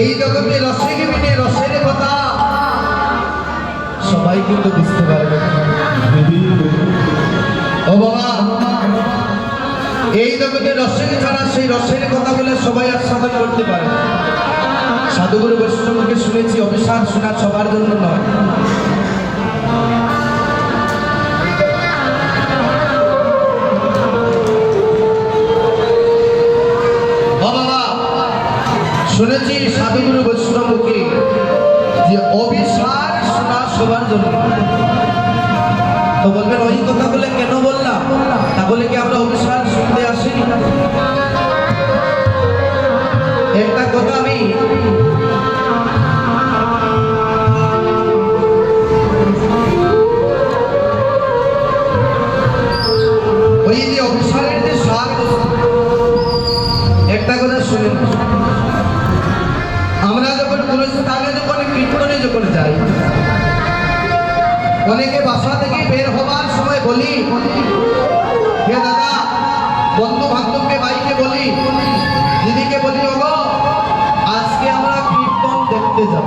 এই জগতে রসে বিনে রসের কথা সবাই কিন্তু বুঝতে পারবে ও বাবা। এই জগতে রসের ছাড়া সেই রসের কথা বলে সবাই আস্বাদন করতে পারে। সাধুগুরু বৈষ্ণবকে শুনেছি অভিশাপ শোনা সবার জন্য নয়। শুনেছি সাধুগুরু বৈষ্ণবকে যে অভিশাপ শোনা সবার জন্য। তো বলবেন ওই কথা বলে কেন বললাম? তাহলে কি আমরা অভিশাপ শুনতে আসিনি? একটা কথা আমি ওই যে অভিশাপের যে সার, একটা কথা শুনেন। আমরা যখন কোনো স্থানে যখন কীর্তনে যখন যাই, অনেকে বাসা থেকে বের হবার সময় বলি, হে দাদা, বন্ধু বান্ধবকে ভাইকে বলি, দিদিকে বলি, ওগো আজকে আমরা কীর্তন দেখতে যাব।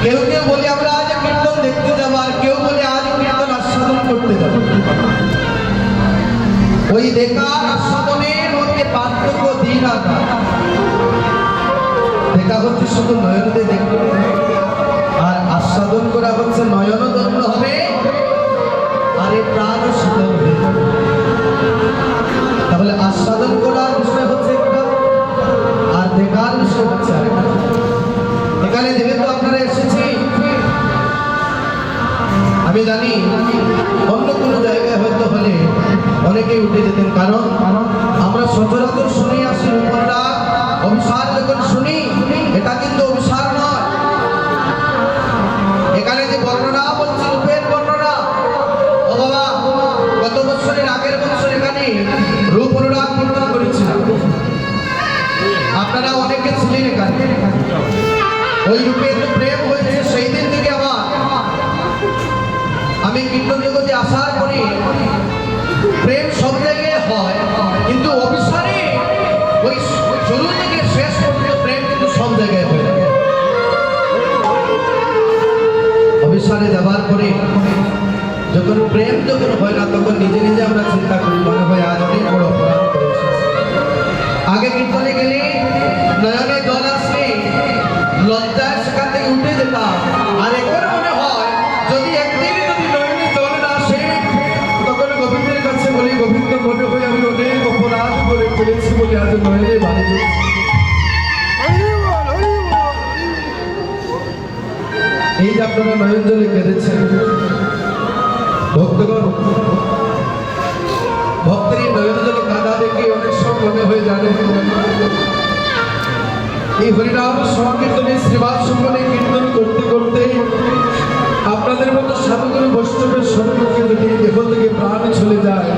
কেউ কেউ বলি আমরা আজ কীর্তন দেখতে যাবো, আর কেউ বলে আজ কীর্তন আস্বাদন করতে যাব। ওই দেখার আস্বাদনের মধ্যে পার্থক্য দিন আর রাত। দেখা হচ্ছে শুধু নয়নতে দেখতে, আর আস্বাদন করা হচ্ছে নয়ন দণ্ড হবে, আর এই প্রাণ শীতল হবে। তাহলে আস্বাদন করার বিষয় হচ্ছে একটা, আর দেখার বিষয় হচ্ছে আরেকটা। এখানে যেহেতু আপনারা এসেছি, আমি জানি অন্য কোনো জায়গায় হয়তো হলে অনেকেই উঠে যেতেন, কারণ আমরা সচরাচর শুনে আসি রূপরা অভিশাপ যখন শুনি, এটা কিন্তু অভিশাপ নয়। এখানে যে বর্ণনা বলছি রূপের বর্ণনা, ও বাবা গত বছরের আগের বছর এখানে রূপ অনুরাগ কীর্তন করেছিলাম, আপনারা অনেকে ছিলেন এখানে। ওই রূপে তো প্রেম হয়েছে, সেই দিন থেকে আবার আমি কীর্তন জগতে আসার পরে প্রেম সব জায়গায় হয়, কিন্তু অভিশাপে ওই শুরু থেকে শেষ পর্যন্ত প্রেম কিন্তু সব জায়গায় হয়। অভিশাপে যাবার পরে যখন প্রেম যখন হয় না, তখন নিজে নিজে আমরা চিন্তা করি, মনে হয় আজ অনেক বড় অপরাধ করেছি। আগে কীর্তনে গেলে নয়নে জল আসলে লজ্জায় সেখান থেকে উঠে যেতাম, আর এখন মনে হয় যদি একদিন যদি নয়নে জল না আসে, তখন গোবিন্দের কাছে বলি, গোবিন্দ মনে হয় আমি অনেক অপরাধ করে ফেলেছি বলে আজ নয়নে বাড়ি যাচ্ছি। এই যে আপনারা নয়ন জলে কেঁদেছেন, ভক্তগণ, ভক্তের এই নয়ন জলে কাঁদা দেখে অনেক সময় মনে হয়ে জানে এই হরিনাম সংকীর্তনে শ্রীবাস সম্মানে কীর্তন করতে করতে আপনাদের মতো সাধুগুরু বৈষ্ণবের সম্পর্কে যদি দেহ থেকে প্রাণ চলে যায়,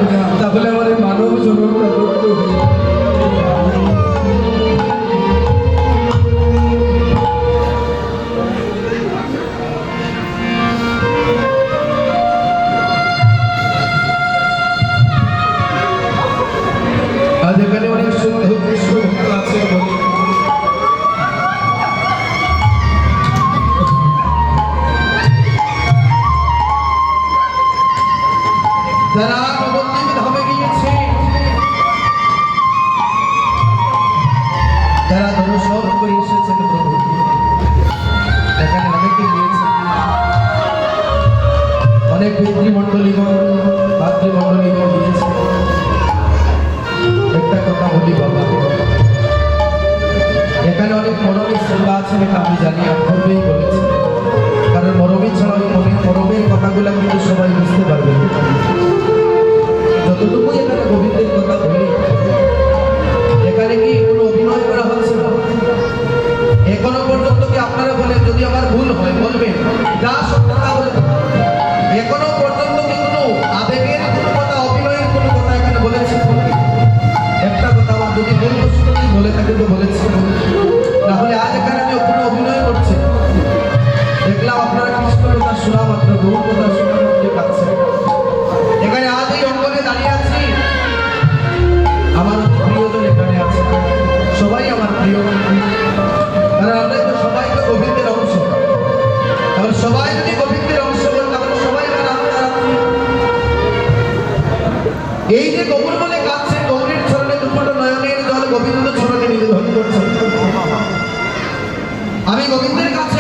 তাহলে আমার এই মানব জন্মটা রক্ত হয়ে আজ এখানে অনেক সুন্দর কৃষ্ণ ভক্ত আছে বলে যারা নবদ্বীপ যতটুকু এখানে গোবিন্দের কথা বলি, এখানে কি কোনো অভিনয় করা হচ্ছে না? এখনো পর্যন্ত কি আপনারা বলেন, যদি আমার ভুল হয় বলবেন, যা সত্য তা বলে দেব। এখনো পর্যন্ত কি কোনো আবেগের কোনো কথা, অভিনয়ের কোনো কথা এখানে বলেছি? একটা কথা আমার যদি ভুল প্রশ্ন বলে থাকে তো বলেছি, তাহলে আজ এখানে আমি কোনো অভিনয় করছি। দেখলাম আপনারা কৃষ্ণ কথা শোনা মাত্র, বহু কথা শোনা মাত্র কাছে এখানে আজ এই অঙ্গনে দাঁড়িয়ে আছি। আমার প্রিয়জন এখানে আছে, সবাই আমার প্রিয়, কারণ আমরা তো সবাই তো গোবিন্দের অংশ। কারণ সবাই যদি গোবিন্দের অংশ হয় তাহলে সবাই আমার আত্মারাত্রি। এই যে গৌর বলে কাঁদছে, গৌরের চরণে দুপুর নয়নের জল গোবিন্দ চরণে নিবেদন করছে। আমি গোবিন্দের কাছে